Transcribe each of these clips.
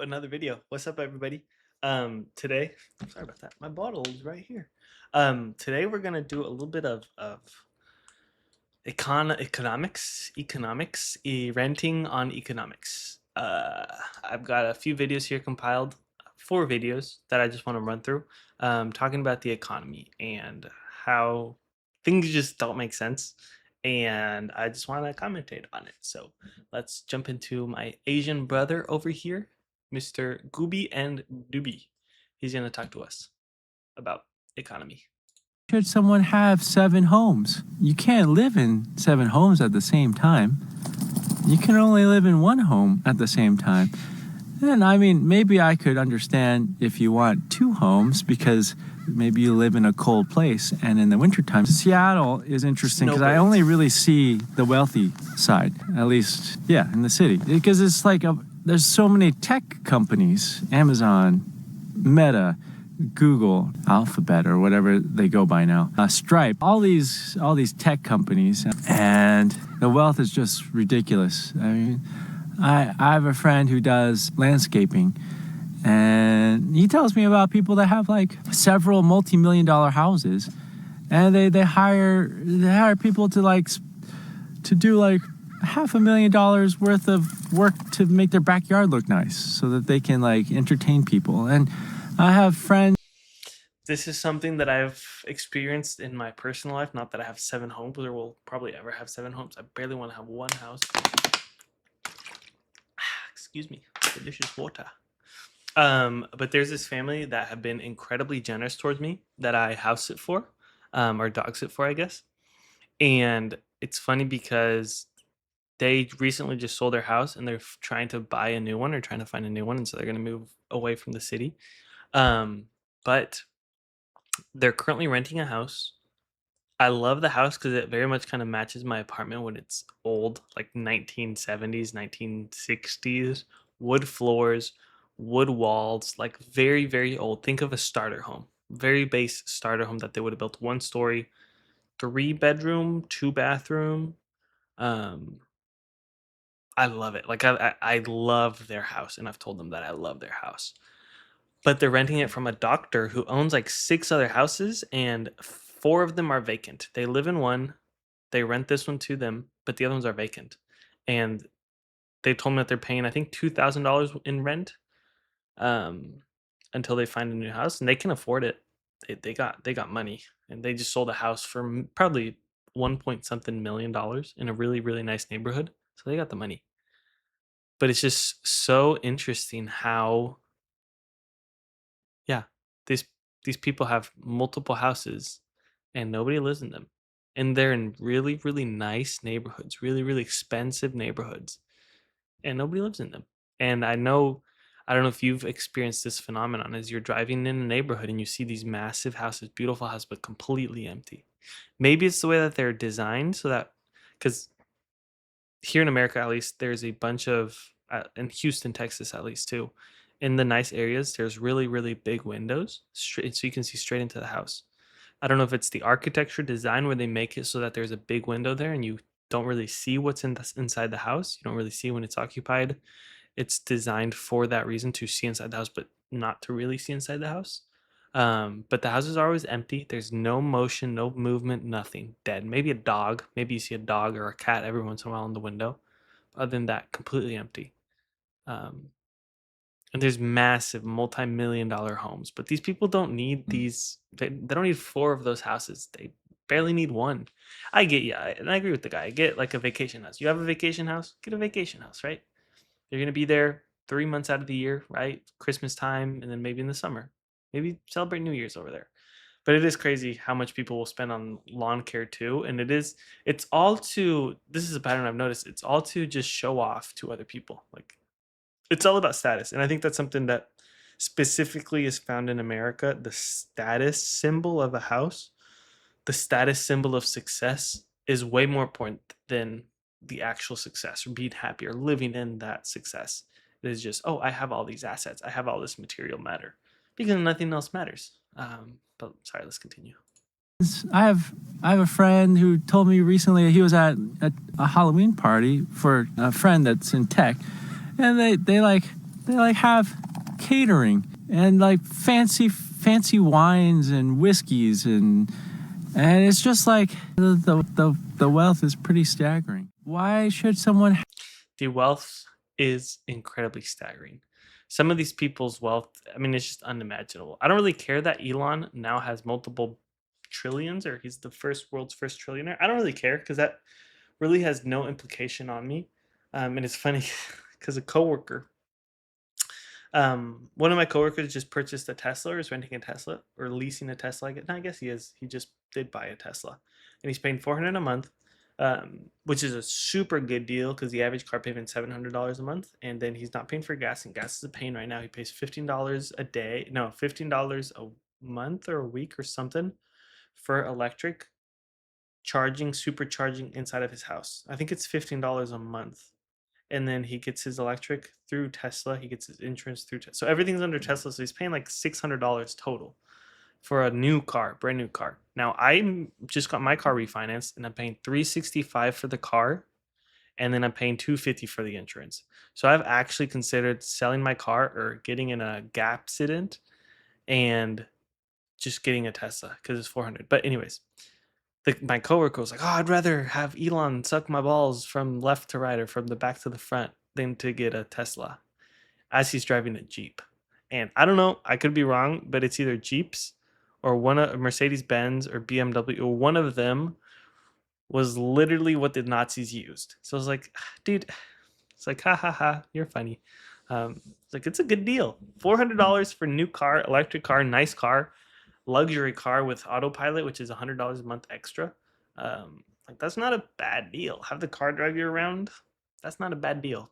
another video. What's up, everybody? Today, sorry about that. My bottle is right here. Today we're gonna do a little bit of renting on economics. I've got a few videos here compiled, 4 videos that I just want to run through, talking about the economy and how things just don't make sense, and I just want to commentate on it. So let's jump into my Asian brother over here, Mr. Gooby and Doobie. He's gonna talk to us about economy. Should someone have 7 homes? You can't live in 7 homes at the same time. You can only live in 1 home at the same time. And I mean, maybe I could understand if you want 2 homes because maybe you live in a cold place and in the wintertime. Seattle is interesting because I only really see the wealthy side, at least, yeah, in the city. Because it's like there's so many tech companies, Amazon, Meta, Google, Alphabet, or whatever they go by now, Stripe, all these tech companies, and the wealth is just ridiculous. I mean, I have a friend who does landscaping, and he tells me about people that have like several multi-million-dollar houses, and they hire people to do like $500,000 worth of work to make their backyard look nice, so that they can like entertain people. And I have friends. This is something that I've experienced in my personal life. Not that I have 7 homes or will probably ever have 7 homes. I barely want to have 1 house. Excuse me, delicious water. But there's this family that have been incredibly generous towards me that I house sit for, or dog sit for, I guess. And it's funny because they recently just sold their house and they're trying to buy a new one or trying to find a new one, and so they're going to move away from the city. But they're currently renting a house. I love the house because it very much kind of matches my apartment when it's old, like 1970s, 1960s, wood floors, wood walls, like very, very old. Think of a starter home, very base starter home that they would have built 1 story, 3 bedroom, 2 bathroom. I love it. Like I love their house, and I've told them that I love their house. But they're renting it from a doctor who owns like 6 other houses, and 4 of them are vacant. They live in one, they rent this one to them, but the other ones are vacant. And they told me that they're paying, I think, $2,000 in rent, um, until they find a new house, and they can afford it. They got money, and they just sold a house for probably 1 point something million dollars in a really, really nice neighborhood. So they got the money. But it's just so interesting how, yeah, these these people have multiple houses and nobody lives in them. And they're in really, really nice neighborhoods, really, really expensive neighborhoods, and nobody lives in them. And I don't know if you've experienced this phenomenon as you're driving in a neighborhood and you see these massive houses, beautiful houses, but completely empty. Maybe it's the way that they're designed so that, because here in America, at least, there's a bunch of, in Houston, Texas, at least too, in the nice areas, there's really, really big windows, straight, so you can see straight into the house. I don't know if it's the architecture design where they make it so that there's a big window there and you don't really see what's inside the house. You don't really see when it's occupied. It's designed for that reason, to see inside the house, but not to really see inside the house. But the houses are always empty. There's no motion, no movement, nothing. Dead. Maybe a dog. Maybe you see a dog or a cat every once in a while in the window. Other than that, completely empty. Um, and there's massive multi-million-dollar homes, but these people don't need these. They don't need 4 of those houses. They barely need 1. I get you, and I agree with the guy. I get like a vacation house. You have a vacation house, get a vacation house, right? You're gonna be there 3 months out of the year, right? Christmas time, and then maybe in the summer. Maybe celebrate New Year's over there. But it is crazy how much people will spend on lawn care too, and it's all to, this is a pattern I've noticed. It's all to just show off to other people. Like, it's all about status, and I think that's something that specifically is found in America. The status symbol of a house, the status symbol of success, is way more important than the actual success or being happy or living in that success. It is just, oh, I have all these assets, I have all this material matter, because nothing else matters. But sorry, let's continue. I have a friend who told me recently he was at a Halloween party for a friend that's in tech, and they They like have catering and like fancy wines and whiskeys and it's just like the wealth is pretty staggering. Why should someone The wealth is incredibly staggering. Some of these people's wealth, I mean, it's just unimaginable. I don't really care that Elon now has multiple trillions, or he's the world's first trillionaire. I don't really care because that really has no implication on me. And it's funny because a coworker, one of my coworkers just purchased a Tesla, or is renting a Tesla, or leasing a Tesla. No, I guess he is. He just did buy a Tesla, and he's paying 400 a month, which is a super good deal because the average car payment is $700 a month, and then he's not paying for gas, and gas is a pain right now. He pays $15 a day, no, $15 a month or a week or something for electric charging, supercharging inside of his house. I think it's $15 a month, and then he gets his electric through Tesla. He gets his insurance through Tesla. So everything's under Tesla. So he's paying like $600 total for a new car, brand new car. Now I just got my car refinanced, and I'm paying $365 for the car, and then I'm paying $250 for the insurance. So I've actually considered selling my car or getting in a gap accident and just getting a Tesla because it's 400. But anyways, my coworker was like, "Oh, I'd rather have Elon suck my balls from left to right or from the back to the front than to get a Tesla," as he's driving a Jeep. And I don't know, I could be wrong, but it's either Jeeps or one of Mercedes Benz or BMW, or one of them was literally what the Nazis used. So I was like, dude, it's like, ha ha ha, you're funny. It's like, it's a good deal. $400 for new car, electric car, nice car, luxury car with autopilot, which is $100 a month extra. Like, that's not a bad deal. Have the car drive you around. That's not a bad deal.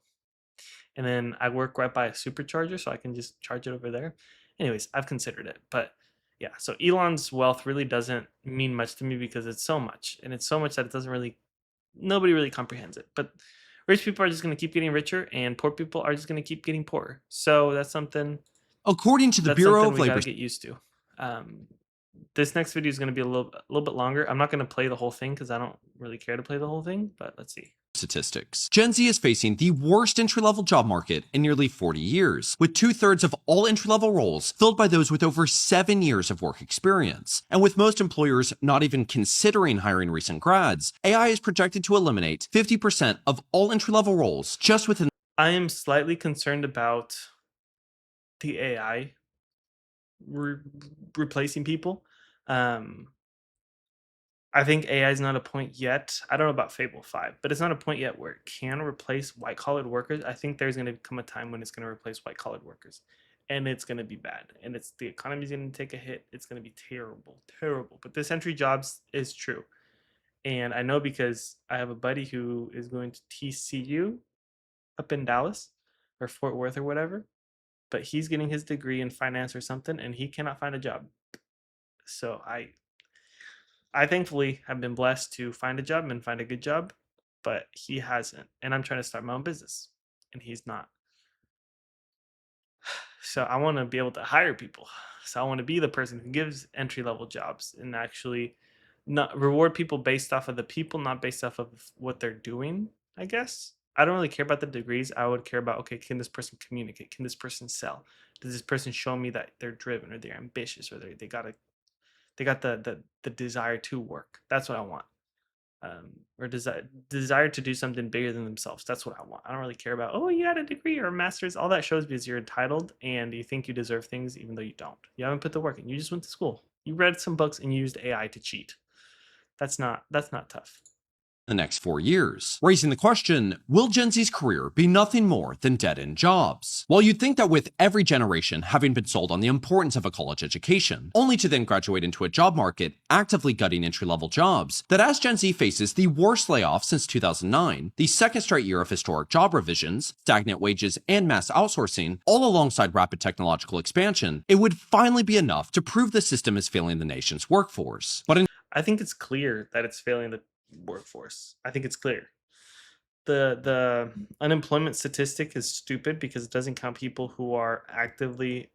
And then I work right by a supercharger, so I can just charge it over there. Anyways, I've considered it, but yeah. So Elon's wealth really doesn't mean much to me because it's so much, and it's so much that it doesn't really, nobody really comprehends it. But rich people are just going to keep getting richer, and poor people are just going to keep getting poorer. So that's something. According to the That's Bureau something of we got Labor to get used to. This next video is going to be a little bit longer. I'm not going to play the whole thing because I don't really care to play the whole thing. But let's see. statistics, Gen Z is facing the worst entry-level job market in nearly 40 years, with 2/3 of all entry-level roles filled by those with over 7 years of work experience. And with most employers not even considering hiring recent grads, AI is projected to eliminate 50% of all entry-level roles just within. I am slightly concerned about the AI replacing people. I think AI is not a point yet. I don't know about Fable 5, but it's not a point yet where it can replace white collar workers. I think there's going to come a time when it's going to replace white collar workers, and it's going to be bad. And it's the economy's going to take a hit. It's going to be terrible, terrible. But this entry jobs is true. And I know because I have a buddy who is going to TCU up in Dallas or Fort Worth or whatever, but he's getting his degree in finance or something, and he cannot find a job. So I thankfully have been blessed to find a job and find a good job, but he hasn't. And I'm trying to start my own business, and he's not. So I want to be able to hire people. So I want to be the person who gives entry level jobs and actually not reward people based off of the people, not based off of what they're doing, I guess. I don't really care about the degrees. I would care about, okay, can this person communicate? Can this person sell? Does this person show me that they're driven or they're ambitious or they got the desire to work? That's what I want. Or desire to do something bigger than themselves. That's what I want. I don't really care about, oh, you had a degree or a master's. All that shows me is you're entitled and you think you deserve things even though you don't. You haven't put the work in. You just went to school. You read some books and you used AI to cheat. That's not tough. The next 4 years, raising the question, will Gen Z's career be nothing more than dead-end jobs? While you'd think that with every generation having been sold on the importance of a college education, only to then graduate into a job market actively gutting entry-level jobs, that as Gen Z faces the worst layoff since 2009, the second straight year of historic job revisions, stagnant wages, and mass outsourcing, all alongside rapid technological expansion, it would finally be enough to prove the system is failing the nation's workforce. But I think it's clear that it's failing the workforce. I think it's clear. The unemployment statistic is stupid because it doesn't count people who are actively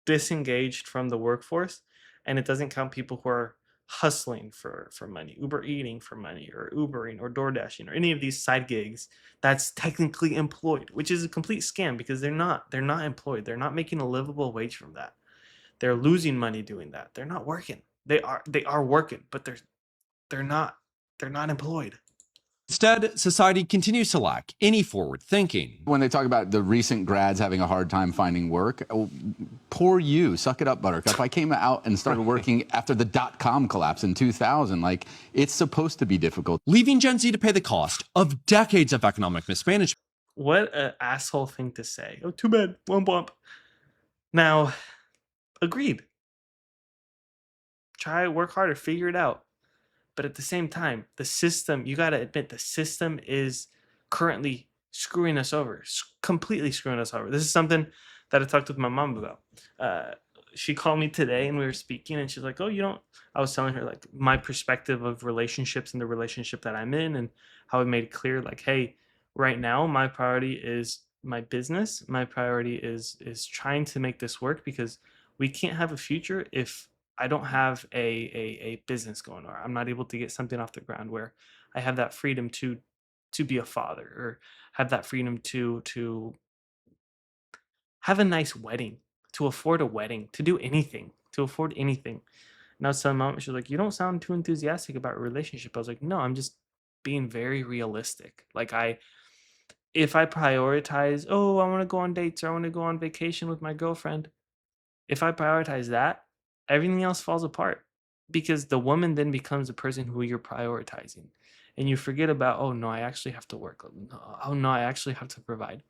disengaged from the workforce, and it doesn't count people who are hustling for money, Uber eating for money, or Ubering or Door Dashing or any of these side gigs that's technically employed, which is a complete scam because they're not employed. They're not making a livable wage from that. They're losing money doing that. They're not working. They are working, but they're not they're not employed. Instead, society continues to lack any forward thinking. When they talk about the recent grads having a hard time finding work, oh, poor you, suck it up, Buttercup. I came out and started working after the dot-com collapse in 2000. Like, it's supposed to be difficult. Leaving Gen Z to pay the cost of decades of economic mismanagement. What an asshole thing to say. Oh, too bad. One bump. Now, agreed. Try, work harder, figure it out. But at the same time, the system, you got to admit, the system is currently screwing us over, completely screwing us over. This is something that I talked with my mom about. She called me today and we were speaking, and she's like, oh, you don't, I was telling her like my perspective of relationships and the relationship that I'm in, and how I made it clear, like, hey, right now, my priority is my business. My priority is trying to make this work because we can't have a future if I don't have a business going, or I'm not able to get something off the ground where I have that freedom to be a father, or have that freedom to have a nice wedding, to afford a wedding, to do anything, to afford anything. And I was telling mom, she was like, "You don't sound too enthusiastic about a relationship." I was like, "No, I'm just being very realistic. Like if I prioritize, oh, I want to go on dates or I want to go on vacation with my girlfriend, if I prioritize that, everything else falls apart because the woman then becomes the person who you're prioritizing. And you forget about, oh no, I actually have to work. Oh no, I actually have to provide.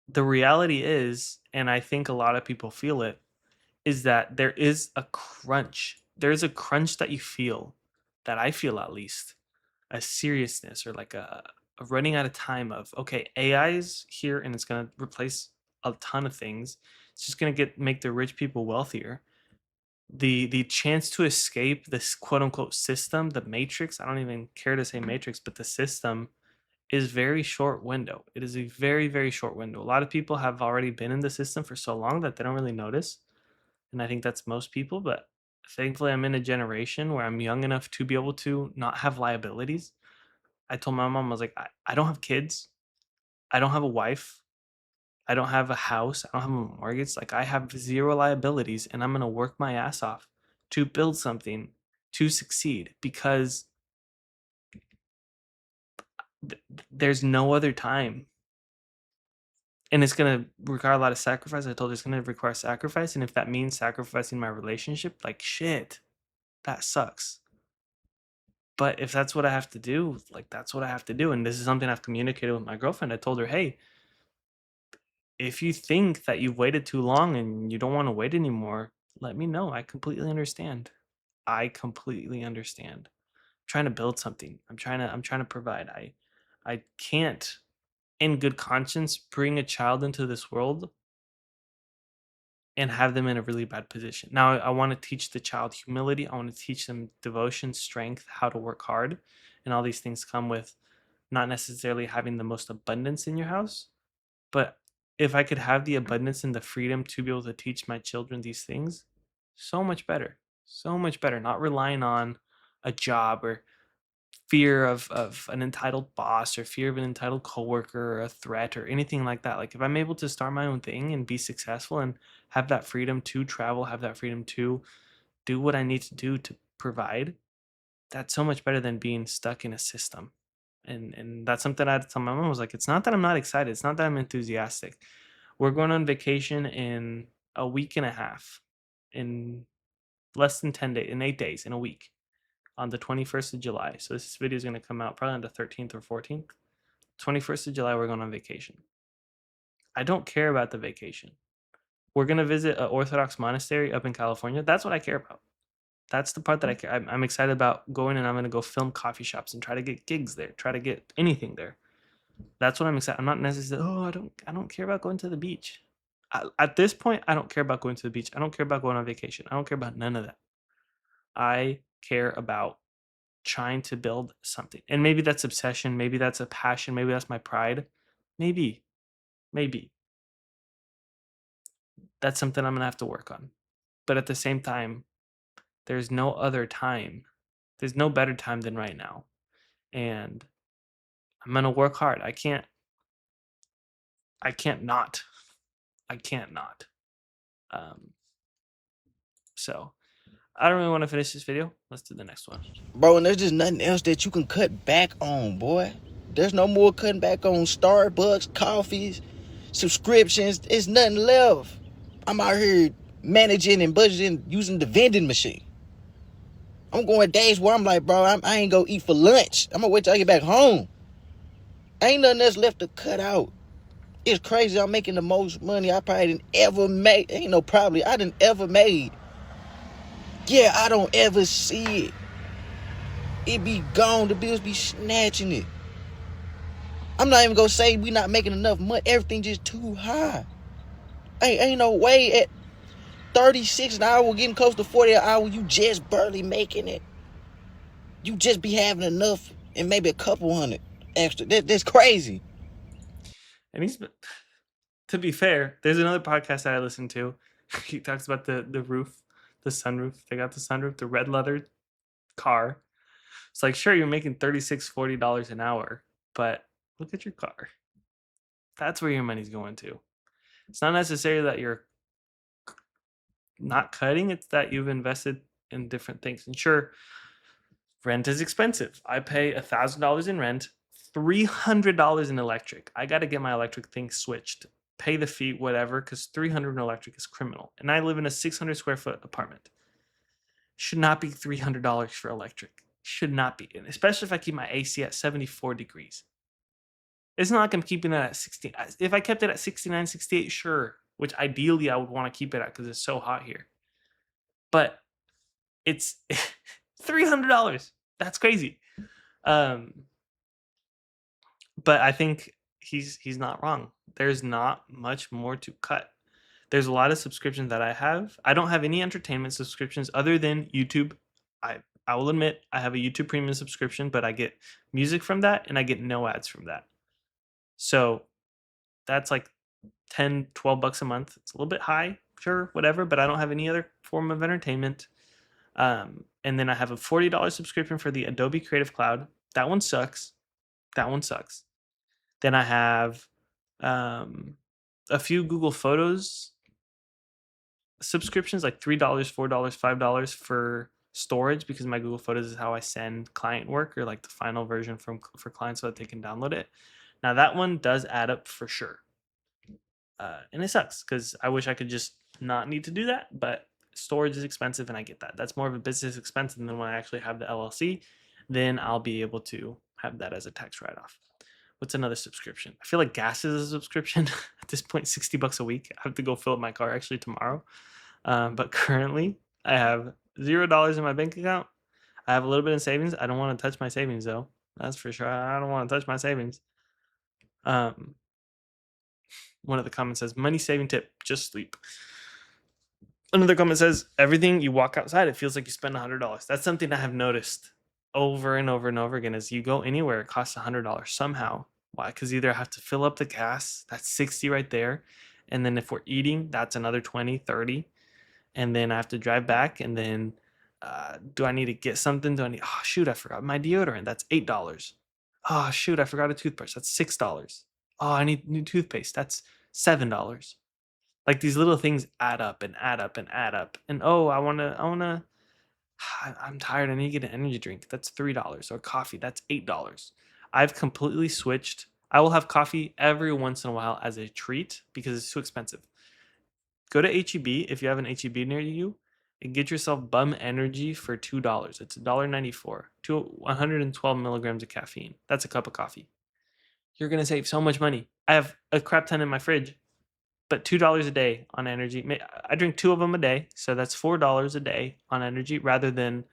The reality is, and I think a lot of people feel it, is that there is a crunch. There's a crunch that you feel, that I feel at least, a seriousness, or like a running out of time of, okay, AI is here and it's going to replace a ton of things. It's just going to make the rich people wealthier. The chance to escape this quote unquote system, the matrix, I don't even care to say matrix, but the system is very short window. It is a very, very short window. A lot of people have already been in the system for so long that they don't really notice. And I think that's most people, but thankfully I'm in a generation where I'm young enough to be able to not have liabilities. I told my mom, I was like, I don't have kids. I don't have a wife. I don't have a house. I don't have a mortgage. Like, I have zero liabilities, and I'm going to work my ass off to build something to succeed because there's no other time. And it's going to require a lot of sacrifice. I told her it's going to require sacrifice. And if that means sacrificing my relationship, like, shit, that sucks. But if that's what I have to do, like, that's what I have to do. And this is something I've communicated with my girlfriend. I told her, hey, if you think that you've waited too long and you don't want to wait anymore, let me know. I completely understand. I completely understand. I'm trying to build something. I'm trying to provide. I can't in good conscience bring a child into this world and have them in a really bad position. Now, I want to teach the child humility. I want to teach them devotion, strength, how to work hard, and all these things come with not necessarily having the most abundance in your house, but if I could have the abundance and the freedom to be able to teach my children these things, so much better. So much better. Not relying on a job, or fear of an entitled boss, or fear of an entitled coworker, or a threat, or anything like that. Like, if I'm able to start my own thing and be successful and have that freedom to travel, have that freedom to do what I need to do to provide, that's so much better than being stuck in a system. And that's something I had to tell my mom. I was like, it's not that I'm not excited. It's not that I'm enthusiastic. We're going on vacation in a week and a half, in less than 10 days, in 8 days, in a week, on the 21st of July. So this video is going to come out probably on the 13th or 14th. 21st of July, we're going on vacation. I don't care about the vacation. We're going to visit an Orthodox monastery up in California. That's what I care about. That's the part that I care. I'm excited about going, and I'm going to go film coffee shops and try to get gigs there, try to get anything there. That's what I'm excited. I'm not necessarily, oh, I don't care about going to the beach. At this point, I don't care about going to the beach. I don't care about going on vacation. I don't care about none of that. I care about trying to build something. And maybe that's obsession. Maybe that's a passion. Maybe that's my pride. Maybe, maybe that's something I'm going to have to work on. But at the same time, There's no other time. There's no better time than right now. And I'm gonna work hard. I can't not. I can't not. Um, so I don't really want to finish this video. Let's do the next one. Bro, and there's just nothing else that you can cut back on, boy. There's no more cutting back on Starbucks, coffees, subscriptions. There's nothing left. I'm out here managing and budgeting using the vending machine. I'm going days where I'm like, bro, I ain't gonna eat for lunch. I'm gonna wait till I get back home. Ain't nothing else left to cut out. It's crazy. I'm making the most money I probably didn't ever make. Ain't no probably. I didn't ever made. Yeah, I don't ever see it. It be gone. The bills be snatching it. I'm not even gonna say we not making enough money. Everything just too high. Ain't no way at 36 an hour, getting close to 40 an hour, you just barely making it. You just be having enough and maybe a couple hundred extra. That's crazy. And to be fair, there's another podcast that I listen to. He talks about the roof, the sunroof. They got the sunroof, the red leather car. It's like, sure, you're making $40 an hour, but look at your car. That's where your money's going to. It's not necessarily that you're not cutting, it's that you've invested in different things. And sure, rent is expensive. I pay $1,000 in rent, $300 in electric. I got to get my electric thing switched, pay the fee, whatever, because $300 in electric is criminal. And I live in a 600 square foot apartment. Should not be $300 for electric. Should not be, and especially if I keep my AC at 74 degrees. It's not like I'm keeping it at 60. If I kept it at 69, 68, sure, which ideally I would want to keep it at because it's so hot here. But it's $300. That's crazy. But I think he's not wrong. There's not much more to cut. There's a lot of subscriptions that I have. I don't have any entertainment subscriptions other than YouTube. I will admit I have a YouTube Premium subscription, but I get music from that and I get no ads from that. So that's like 10, 12 bucks a month. It's a little bit high, sure, whatever, but I don't have any other form of entertainment. And then I have a $40 subscription for the Adobe Creative Cloud. That one sucks. Then I have a few Google Photos subscriptions, like $3, $4, $5 for storage, because my Google Photos is how I send client work, or like the final version for clients so that they can download it. Now that one does add up for sure. And it sucks because I wish I could just not need to do that, but storage is expensive and I get that. That's more of a business expense, and then when I actually have the LLC, then I'll be able to have that as a tax write-off. What's another subscription? I feel like gas is a subscription at this point, 60 bucks a week. I have to go fill up my car actually tomorrow. But currently I have $0 in my bank account. I have a little bit in savings. I don't want to touch my savings though. That's for sure. I don't want to touch my savings. One of the comments says, money saving tip, just sleep. Another comment says, everything you walk outside, it feels like you spend $100. That's something I have noticed over and over and over again. As you go anywhere, it costs $100 somehow. Why? Because either I have to fill up the gas, that's 60 right there. And then if we're eating, that's another 20, 30. And then I have to drive back. And then do I need to get something? Oh, shoot, I forgot my deodorant. That's $8. Oh, shoot, I forgot a toothbrush. That's $6. Oh, I need new toothpaste. That's $7. Like these little things add up and add up and add up. And oh, I'm tired. I need to get an energy drink. That's $3. Or coffee. That's $8. I've completely switched. I will have coffee every once in a while as a treat because it's too expensive. Go to HEB if you have an HEB near you and get yourself Bum Energy for $2. It's $1.94. 112 milligrams of caffeine. That's a cup of coffee. You're going to save so much money. I have a crap ton in my fridge, but $2 a day on energy. I drink 2 of them a day, so that's $4 a day on energy rather than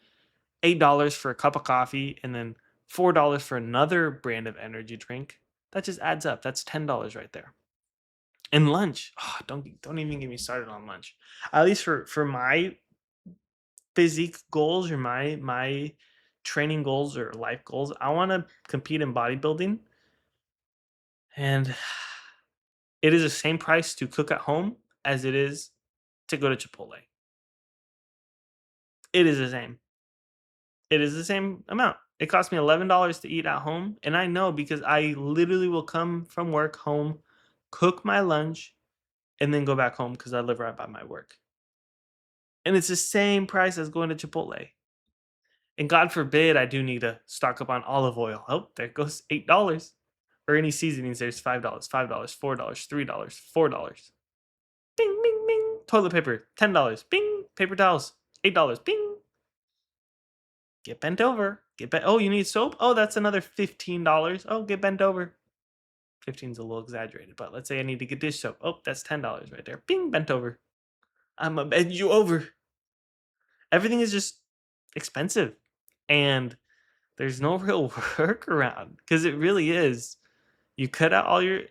$8 for a cup of coffee and then $4 for another brand of energy drink. That just adds up. That's $10 right there. And lunch, don't even get me started on lunch. At least for my physique goals or my training goals or life goals, I want to compete in bodybuilding. And it is the same price to cook at home as it is to go to Chipotle. It is the same. It is the same amount. It cost me $11 to eat at home, and I know because I literally will come from work home, cook my lunch, and then go back home because I live right by my work. And it's the same price as going to Chipotle. And God forbid I do need to stock up on olive oil. Oh, there goes $8. Or any seasonings, there's $5, $5, $4, $3, $4. Bing, bing, bing. Toilet paper, $10. Bing. Paper towels, $8. Bing. Get bent over. Get bent. Oh, you need soap? Oh, that's another $15. Oh, get bent over. 15's a little exaggerated, but let's say I need to get dish soap. Oh, that's $10 right there. Bing, bent over. I'ma bend you over. Everything is just expensive. And there's no real workaround because it really is. You cut out all your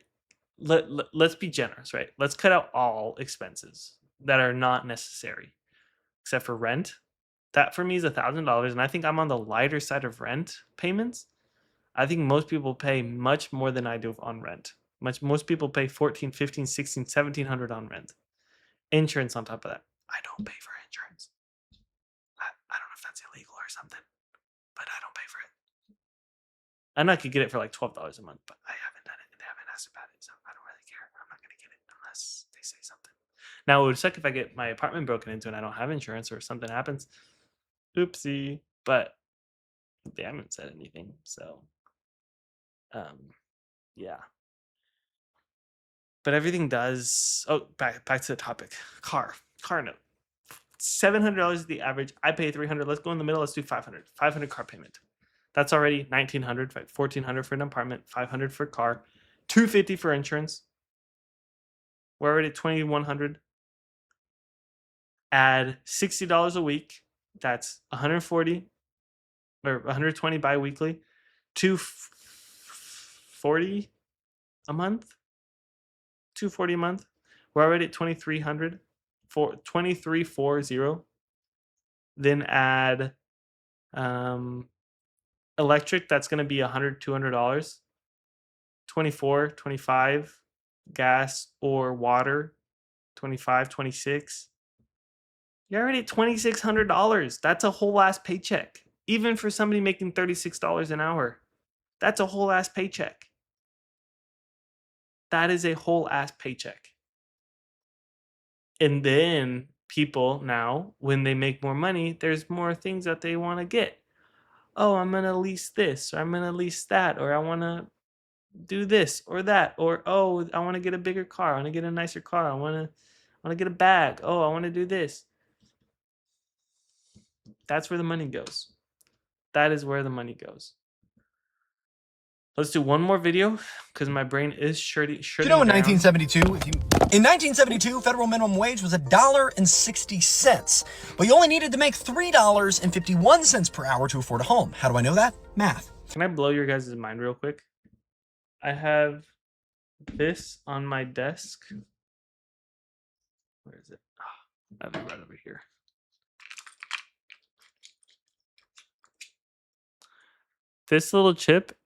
let's be generous, right? Let's cut out all expenses that are not necessary, except for rent. That for me is $1,000, and I think I'm on the lighter side of rent payments. I think most people pay much more than I do on rent. Most people pay 14, 15, 16, 1700 on rent. Insurance on top of that. I don't pay for insurance. I don't know if that's illegal or something, but I don't pay for it. I know I could get it for like $12 a month, but I haven't done it and they haven't asked about it, so I don't really care. I'm not gonna get it unless they say something. Now it would suck if I get my apartment broken into and I don't have insurance or something happens. Oopsie. But they haven't said anything, so yeah. But everything does. Oh, back to the topic. Car note. $700 is the average. I pay $300. Let's go in the middle. Let's do $500. $500 car payment. That's already $1,900. Right? $1,400 for an apartment. $500 for car. $250 for insurance. We're already at $2,100. Add $60 a week. That's $140 or $120 bi-weekly. $240 a month. $240 a month. We're already at $2,300 for $2,340. Then add electric. That's going to be $100, $200. $24, $25. Gas or water, $25, $26. You're already at $2,600. That's a whole ass paycheck. Even for somebody making $36 an hour, that's a whole ass paycheck. That is a whole ass paycheck. And then people now, when they make more money, there's more things that they want to get. Oh, I'm going to lease this, or I'm going to lease that, or I want to do this or that, or oh, I want to get a bigger car. I want to get a nicer car. I want to get a bag. Oh, I want to do this. That's where the money goes. That is where the money goes. Let's do one more video because my brain is shutting You know, in down. 1972, federal minimum wage was $1.60, but you only needed to make $3.51 per hour to afford a home. How do I know that? Math. Can I blow your guys' mind real quick? I have this on my desk. Where is it? Oh, I have it right over here. This little chip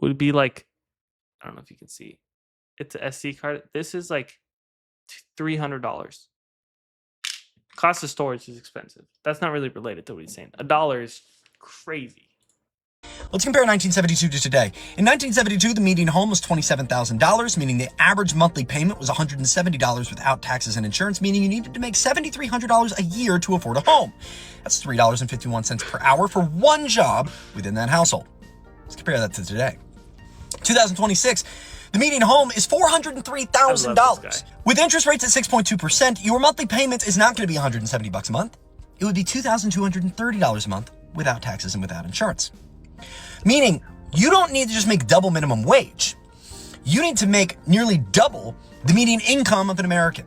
would be like, I don't know if you can see. It's an SD card. This is like $300. Cost of storage is expensive. That's not really related to what he's saying. $1 is crazy. Let's compare 1972 to today. In 1972, the median home was $27,000, meaning the average monthly payment was $170 without taxes and insurance, meaning you needed to make $7,300 a year to afford a home. That's $3.51 per hour for one job within that household. Let's compare that to today. 2026, the median home is $403,000. With interest rates at 6.2%, your monthly payment is not going to be $170 a month. It would be $2,230 a month without taxes and without insurance. Meaning, you don't need to just make double minimum wage. You need to make nearly double the median income of an American.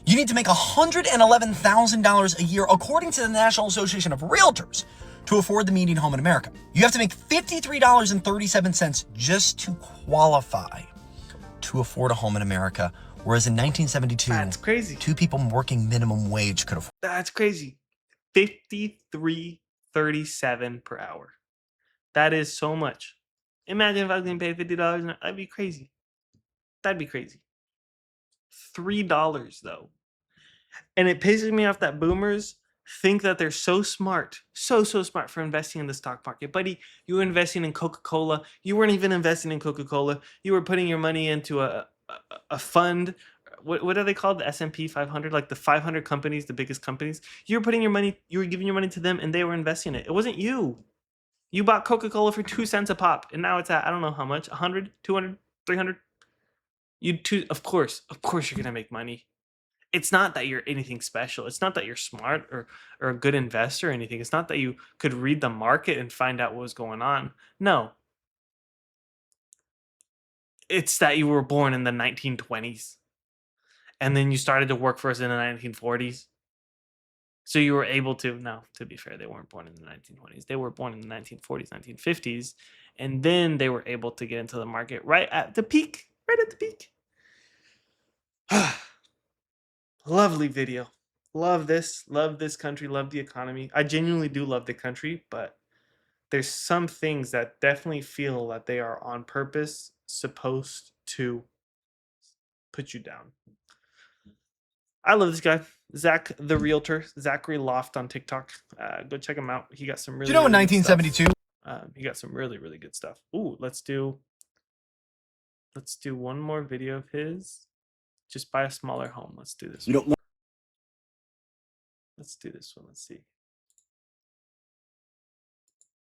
You need to make $111,000 a year, according to the National Association of Realtors, to afford the median home in America. You have to make $53.37 just to qualify to afford a home in America, whereas in 1972, That's crazy. two people working minimum wage could afford. That's crazy. $53.37 per hour. That is so much. Imagine if I was getting paid $50 an hour. That'd be crazy. That'd be crazy. $3 though. And it pisses me off that boomers think that they're so smart, so smart for investing in the stock market. Buddy, you were investing in Coca-Cola. You weren't even investing in Coca-Cola. You were putting your money into a fund. What are they called? The S&P 500, like the 500 companies, the biggest companies. You were putting your money, you were giving your money to them, and they were investing it. It wasn't you. You bought Coca-Cola for 2 cents a pop, and now it's at I don't know how much, 100, 200, 300. Of course you're gonna make money. It's not that you're anything special. It's not that you're smart or a good investor or anything. It's not that you could read the market and find out what was going on. No. It's that you were born in the 1920s and then you started to work for us in the 1940s. So you were able to, no, to be fair, they weren't born in the 1920s. They were born in the 1940s, 1950s, and then they were able to get into the market right at the peak, right at the peak. Lovely video. Love this country, love the economy. I genuinely do love the country, but there's some things that definitely feel that they are on purpose supposed to put you down. I love this guy, Zach the Realtor, Zachary Loft on TikTok. Go check him out. He got some really. Do you know in really good stuff. 1972? He got some really good stuff. Ooh, let's do one more video of his. Just buy a smaller home. Let's do this. Let's do this one. Let's see.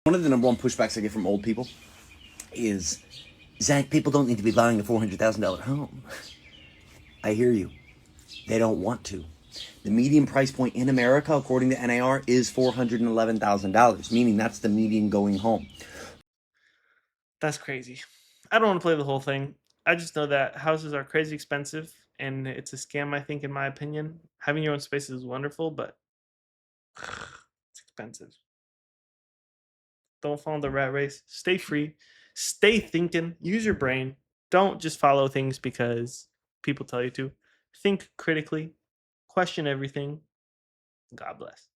One of the number one pushbacks I get from old people is, Zach, people don't need to be buying a $400,000 home. I hear you. They don't want to. The median price point in America, according to NAR, is $411,000, meaning that's the median going home. That's crazy. I don't want to play the whole thing. I just know that houses are crazy expensive, and it's a scam, I think, in my opinion. Having your own space is wonderful, but it's expensive. Don't follow the rat race. Stay free. Stay thinking. Use your brain. Don't just follow things because people tell you to. Think critically. Question everything. God bless.